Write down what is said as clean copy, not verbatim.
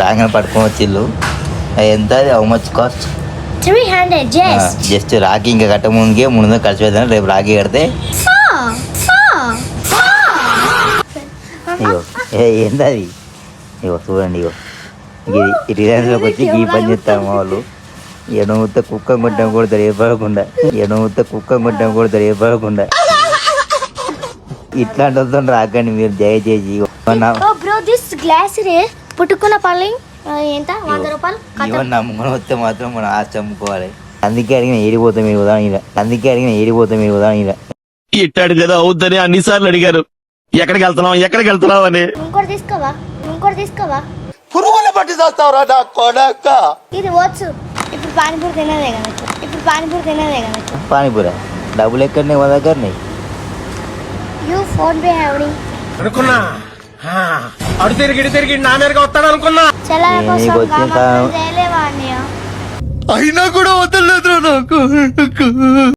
రాగానే పట్టుకొని వచ్చిళ్ళు ఎంత how much cost 300 just Rakhi ఇంకా కట్ట ముందుకే 300 ఖర్చు పెడతాను రేపు రాఖీ కడితే ఇగో ఏంది అది ఇగో చూడండి ఇగో ఇది రిలయన్స్లోకి వచ్చి ఈ పని చేస్తారు మా వాళ్ళు ఎడమూత కుక్క కొట్టడం కొడతారు ఏపడకుండా ఇట్లాంటి వస్తుంది రాకండి మీరు దయచేసి బ్రో దిస్ గ్లాస్ రే పుట్టుకున్న పల్లి ఎంత 100 రూపాయలు ఇవన్నీ నమ్ముకొని వస్తే మాత్రం మనం ఆస్తి అమ్ముకోవాలి అందుకే అడిగిన ఏడిపోతాం మీరు ఉదాహరణ ఇలా ఇట్టాడు కదా అవుద్దని అన్నిసార్లు అడిగారు ఎక్కడికి వెళ్తున్నావు అని ఇంకోటి తీసుకోవా పురుగుల పట్టి చేస్తావురా నా కొడక ఇది వచ్చు ఇప్పుడు పానీపూరి తినదే కదా పానీపూర డబ్బులు ఎక్కడనే మా దగ్గరనే యూ ఫోన్ పే హ్యావింగ్ అనుకున్నా అడు తిరిగి నా మీదకి వస్తాడు అనుకున్నా చెల్లెల కోసం నీకు వచ్చిన కామం చేయలేవా అన్నయ్య అయినా కూడా వదలలేదు నాకు